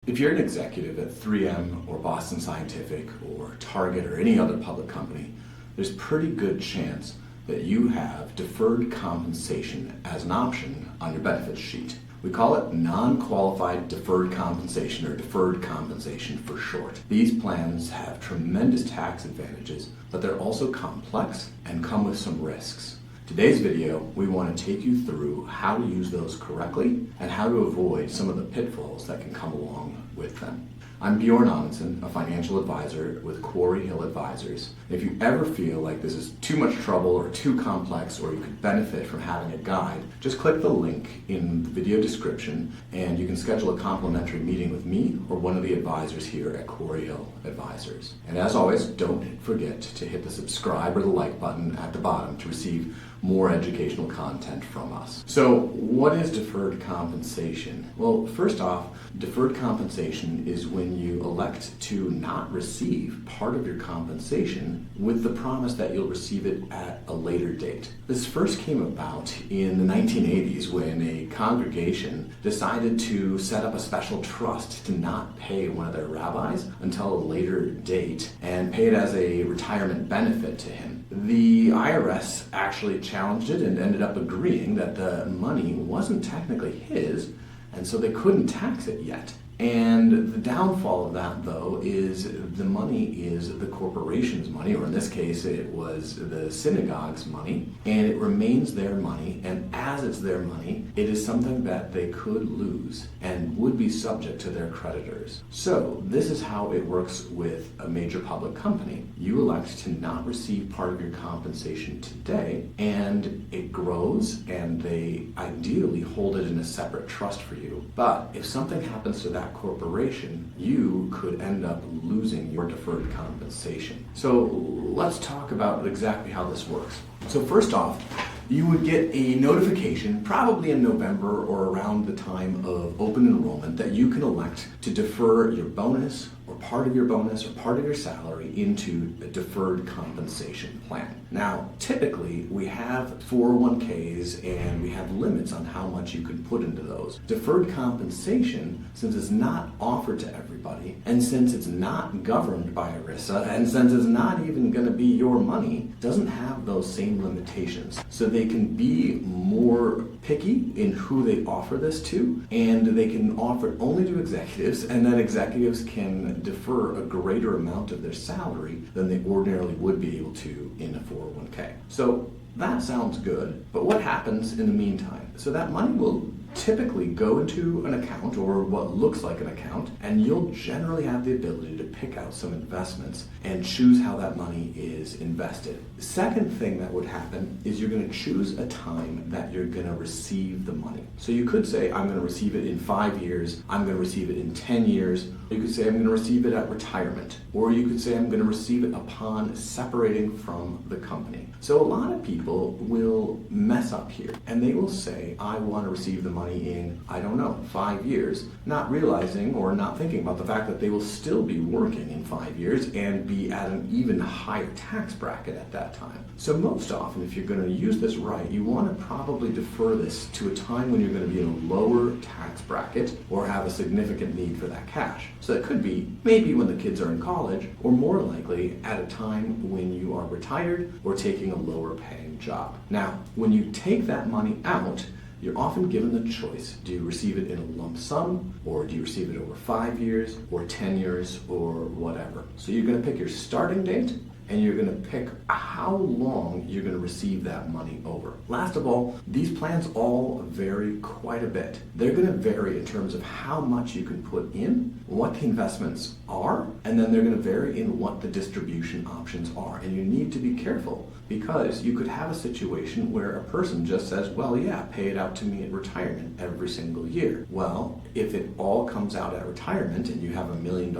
If you're an executive at 3M or Boston Scientific or Target or any other public company, there's a pretty good chance that you have deferred compensation as an option on your benefits sheet. We call it non-qualified deferred compensation, or deferred compensation for short. These plans have tremendous tax advantages, but they're also complex and come with some risks. Today's video, we want to take you through how to use those correctly and how to avoid some of the pitfalls that can come along with them. I'm Bjorn Amundson, a financial advisor with Quarry Hill Advisors. If you ever feel like this is too much trouble or too complex, or you could benefit from having a guide, just click the link in the video description and you can schedule a complimentary meeting with me or one of the advisors here at Quarry Hill Advisors. And as always, don't forget to hit the subscribe or the like button at the bottom to receive more educational content from us. So what is deferred compensation? Well, first off, deferred compensation is when you elect to not receive part of your compensation with the promise that you'll receive it at a later date. This first came about in the 1980s when a congregation decided to set up a special trust to not pay one of their rabbis until a later date and pay it as a retirement benefit to him. The IRS actually challenged it and ended up agreeing that the money wasn't technically his, and so they couldn't tax it yet. And the downfall of that, though, is the money is the corporation's money, or in this case, it was the synagogue's money, and it remains their money, and as it's their money, it is something that they could lose and would be subject to their creditors. So this is how it works with a major public company. You elect to not receive part of your compensation today, and it grows, and they ideally hold it in a separate trust for you. But if something happens to that corporation, you could end up losing your deferred compensation. So let's talk about exactly how this works. So first off, you would get a notification probably in November or around the time of open enrollment that you can elect to defer your bonus or part of your bonus or part of your salary into a deferred compensation plan. Now, typically we have 401ks and we have limits on how much you can put into those. Deferred compensation, since it's not offered to everybody, and since it's not governed by ERISA, and since it's not even going to be your money, doesn't have those same limitations. So they can be more picky in who they offer this to, and they can offer it only to executives, and then executives can defer a greater amount of their salary than they ordinarily would be able to in a 401k. So that sounds good, but what happens in the meantime? So that money will typically go into an account, or what looks like an account, and you'll generally have the ability to pick out some investments and choose how that money is invested. The second thing that would happen is you're going to choose a time that you're going to receive the money. So you could say, I'm going to receive it in 5 years, I'm going to receive it in 10 years, you could say I'm going to receive it at retirement, or you could say I'm going to receive it upon separating from the company. So a lot of people will mess up here, and they will say, I want to receive the money in, 5 years, not realizing or not thinking about the fact that they will still be working in 5 years and be at an even higher tax bracket at that time. So most often, if you're going to use this right, you want to probably defer this to a time when you're going to be in a lower tax bracket or have a significant need for that cash. So it could be maybe when the kids are in college, or more likely at a time when you are retired or taking a lower paying job. Now, when you take that money out, you're often given the choice. Do you receive it in a lump sum, or do you receive it over 5 years, or 10 years, or whatever? So you're going to pick your starting date, and you're going to pick how long you're going to receive that money over. Last of all, these plans all vary quite a bit. They're going to vary in terms of how much you can put in, what the investments are, and then they're going to vary in what the distribution options are. And you need to be careful, because you could have a situation where a person just says, well, yeah, pay it out to me at retirement every single year. Well, if it all comes out at retirement and you have $1 million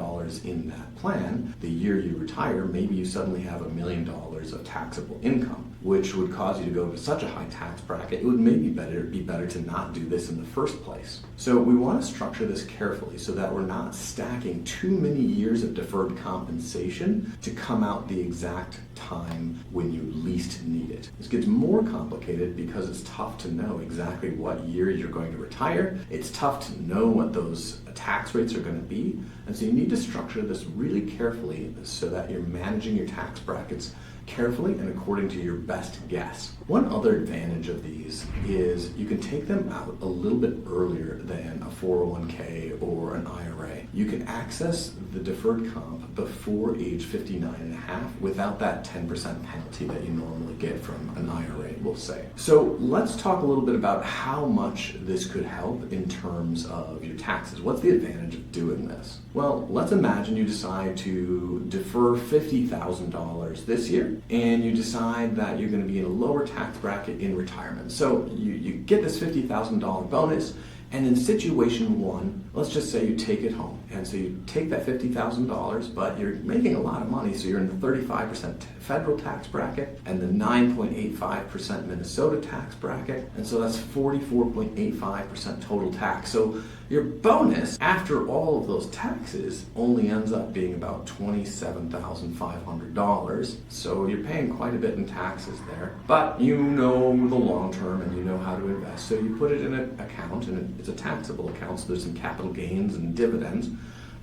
in that plan, the year you retire, maybe you suddenly have $1 million of taxable income. which would cause you to go to such a high tax bracket, it would maybe be better to not do this in the first place. So we want to structure this carefully so that we're not stacking too many years of deferred compensation to come out the exact time when you least need it. This gets more complicated because it's tough to know exactly what year you're going to retire. It's tough to know what those tax rates are going to be. And so you need to structure this really carefully so that you're managing your tax brackets carefully and according to your best guess. One other advantage of these is you can take them out a little bit earlier than a 401k or an IRA. You can access the deferred comp before age 59 and a half without that 10% penalty that you normally get from an IRA, we'll say. So let's talk a little bit about how much this could help in terms of your taxes. What's the advantage of doing this? Well, let's imagine you decide to defer $50,000 this year, and you decide that you're going to be in a lower tax bracket in retirement. So you get this $50,000 bonus, and in situation one, let's just say you take it home. And so you take that $50,000, but you're making a lot of money, so you're in the 35% federal tax bracket and the 9.85% Minnesota tax bracket, and so that's 44.85% total tax. So your bonus, after all of those taxes, only ends up being about $27,500. So you're paying quite a bit in taxes there, but you know the long term and you know how to invest. So you put it in an account, and it's a taxable account, so there's some capital gains and dividends,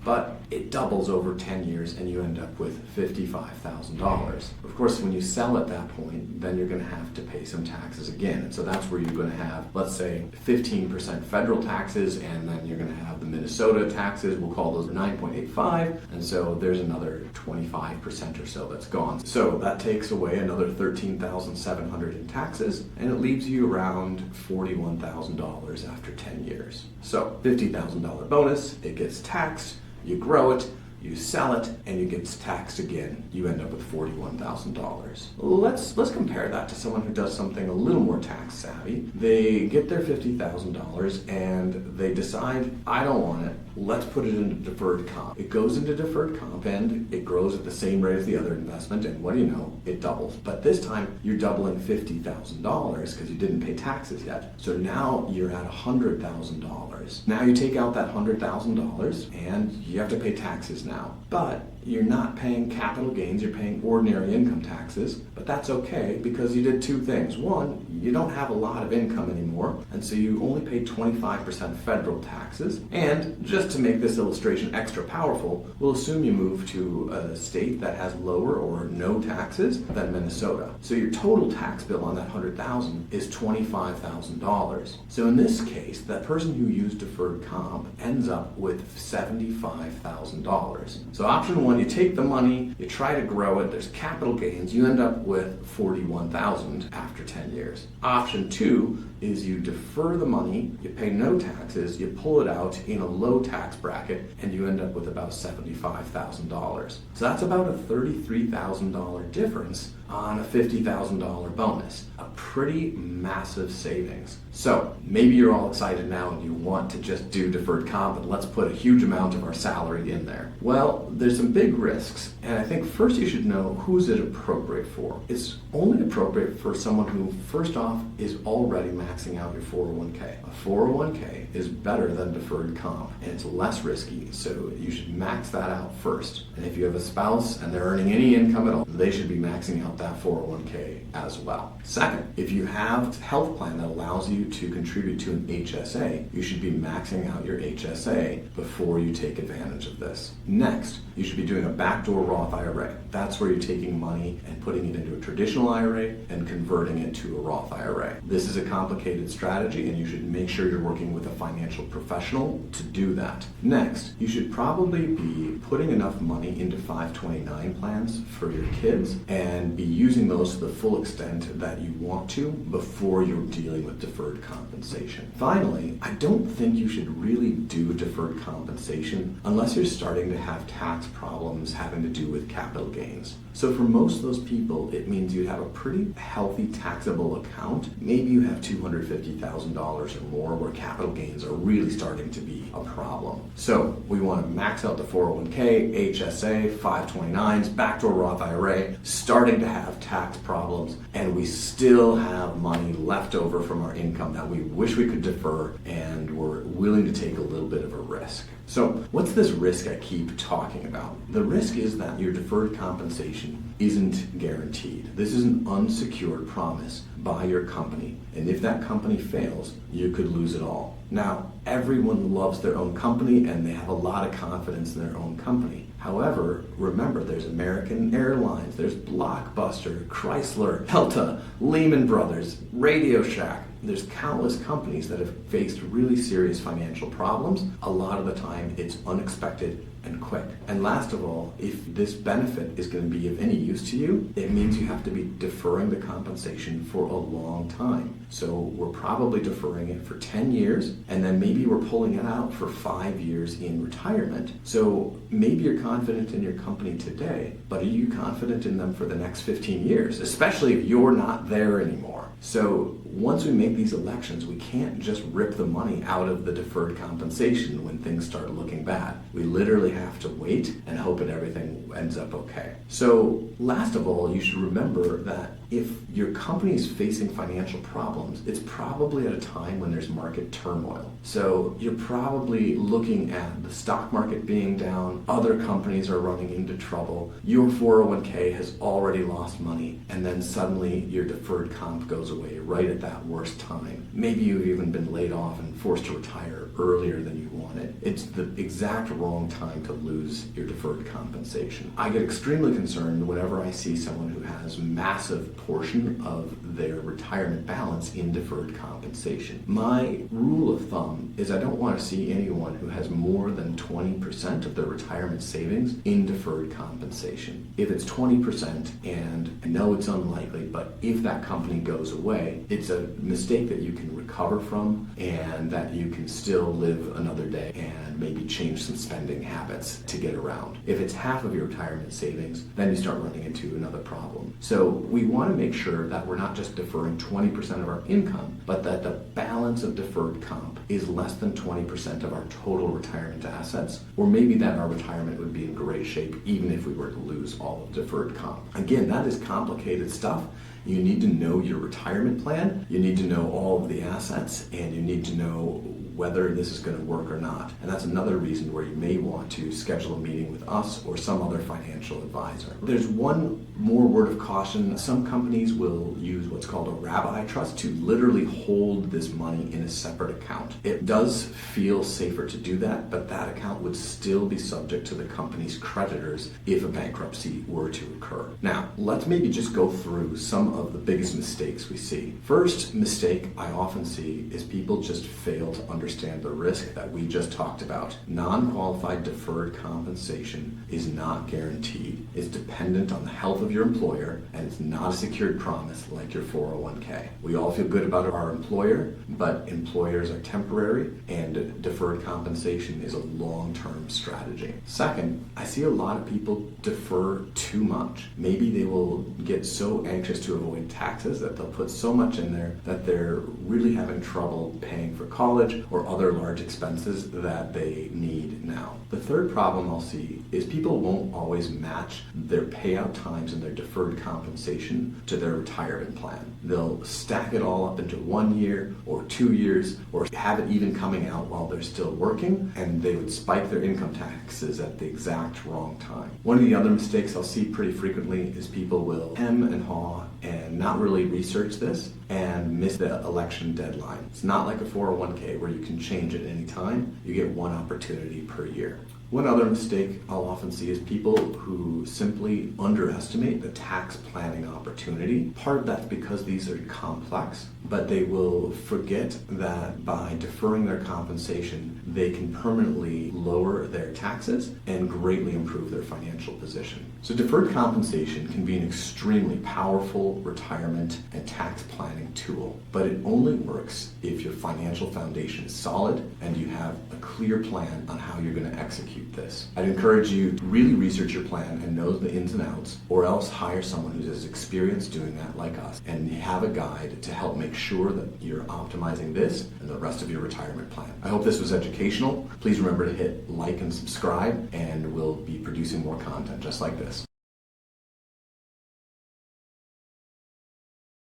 but it doubles over 10 years and you end up with $55,000. Of course, when you sell at that point, then you're going to have to pay some taxes again. And so that's where you're going to have, let's say, 15% federal taxes, and then you're going to have the Minnesota taxes. We'll call those 9.85. And so there's another 25% or so that's gone. So that takes away another $13,700 in taxes, and it leaves you around $41,000 after 10 years. So $50,000 bonus, it gets taxed. You grow it, you sell it, and it gets taxed again. You end up with $41,000. Let's compare that to someone who does something a little more tax savvy. They get their $50,000 and they decide, I don't want it. Let's put it into deferred comp. It goes into deferred comp and it grows at the same rate as the other investment, and what do you know? It doubles. But this time you're doubling $50,000 because you didn't pay taxes yet. So now you're at $100,000. Now you take out that $100,000 and you have to pay taxes now. But you're not paying capital gains, you're paying ordinary income taxes, but that's okay because you did two things. One, you don't have a lot of income anymore, and so you only pay 25% federal taxes. And just to make this illustration extra powerful, we'll assume you move to a state that has lower or no taxes than Minnesota. So your total tax bill on that $100,000 is $25,000. So in this case, that person who used deferred comp ends up with $75,000. So option one, you take the money, you try to grow it, there's capital gains, you end up with $41,000 after 10 years. Option two is you defer the money, you pay no taxes, you pull it out in a low tax bracket, and you end up with about $75,000. So that's about a $33,000 difference on a $50,000 bonus. A pretty massive savings. So maybe you're all excited now and you want to just do deferred comp, and let's put a huge amount of our salary in there. Well, there's some big risks, and I think first you should know who's it appropriate for. It's only appropriate for someone who, first off, is already maxing out your 401k. A 401k is better than deferred comp, and it's less risky, so you should max that out first. And if you have a spouse and they're earning any income at all, they should be maxing out that 401k as well. Second, if you have a health plan that allows you to contribute to an HSA, you should be maxing out your HSA before you take advantage of this. Next, you should be doing a backdoor Roth IRA. That's where you're taking money and putting it into a traditional IRA and converting it to a Roth IRA. This is a complicated strategy, and you should make sure you're working with a financial professional to do that. Next, you should probably be putting enough money into 529 plans for your kids and be using those to the full extent that you want to before you're dealing with deferred compensation. Finally, I don't think you should really do deferred compensation unless you're starting to have tax problems having to do with capital gains. So for most of those people, it means you have a pretty healthy taxable account. Maybe you have $200 $250,000 or more, where capital gains are really starting to be a problem. So we want to max out the 401k, HSA, 529s, backdoor Roth IRA, starting to have tax problems, and we still have money left over from our income that we wish we could defer, and we're willing to take a little bit of a risk. So what's this risk I keep talking about? The risk is that your deferred compensation isn't guaranteed. This is an unsecured promise by your company, and if that company fails, you could lose it all. Now, everyone loves their own company and they have a lot of confidence in their own company. However, remember, there's American Airlines, there's Blockbuster, Chrysler, Delta, Lehman Brothers, Radio Shack. There's countless companies that have faced really serious financial problems. A lot of the time, it's unexpected and quick. And last of all, if this benefit is going to be of any use to you, it means you have to be deferring the compensation for a long time. So we're probably deferring it for 10 years, and then maybe we're pulling it out for 5 years in retirement. So maybe you're confident in your company today, but are you confident in them for the next 15 years, especially if you're not there anymore? So once we make these elections, we can't just rip the money out of the deferred compensation when things start looking bad. We literally have to wait and hope that everything ends up okay. So last of all, you should remember that if your company is facing financial problems, it's probably at a time when there's market turmoil. So you're probably looking at the stock market being down, other companies are running into trouble, your 401k has already lost money, and then suddenly your deferred comp goes away right at that worst time. Maybe you've even been laid off and forced to retire earlier than you wanted. It's the exact wrong time to lose your deferred compensation. I get extremely concerned whenever I see someone who has massive portion of their retirement balance in deferred compensation. My rule of thumb is I don't want to see anyone who has more than 20% of their retirement savings in deferred compensation. If it's 20%, and I know it's unlikely, but if that company goes away, it's a mistake that you can recover from and that you can still live another day and maybe change some spending habits to get around. If it's half of your retirement savings, then you start running into another problem. So we want to make sure that we're not just deferring 20% of our income, but that the balance of deferred comp is less than 20% of our total retirement assets, or maybe that our retirement would be in great shape even if we were to lose all of deferred comp. Again, that is complicated stuff. You need to know your retirement plan, you need to know all of the assets, and you need to know whether this is going to work or not. And that's another reason where you may want to schedule a meeting with us or some other financial advisor. There's one more word of caution. Some companies will use what's called a rabbi trust to literally hold this money in a separate account. It does feel safer to do that, but that account would still be subject to the company's creditors if a bankruptcy were to occur. Now, let's maybe just go through some of the biggest mistakes we see. First mistake I often see is people just fail to understand the risk that we just talked about. Non-qualified deferred compensation is not guaranteed. It's dependent on the health of your employer, and it's not a secured promise like your 401k. We all feel good about our employer, but employers are temporary, and deferred compensation is a long-term strategy. Second, I see a lot of people defer too much. Maybe they will get so anxious to avoid taxes that they'll put so much in there that they're really having trouble paying for college or other large expenses that they need now. The third problem I'll see is people won't always match their payout times and their deferred compensation to their retirement plan. They'll stack it all up into 1 year or 2 years, or have it even coming out while they're still working, and they would spike their income taxes at the exact wrong time. One of the other mistakes I'll see pretty frequently is people will hem and haw and not really research this and miss the election deadline. It's not like a 401k where you can change at any time. You get one opportunity per year. One other mistake I'll often see is people who simply underestimate the tax planning opportunity. Part of that's because these are complex, but they will forget that by deferring their compensation, they can permanently lower their taxes and greatly improve their financial position. So deferred compensation can be an extremely powerful retirement and tax planning tool, but it only works if your financial foundation is solid and you have a clear plan on how you're going to execute keep this. I'd encourage you to really research your plan and know the ins and outs, or else hire someone who's as experienced doing that like us and have a guide to help make sure that you're optimizing this and the rest of your retirement plan. I hope this was educational. Please remember to hit like and subscribe, and we'll be producing more content just like this.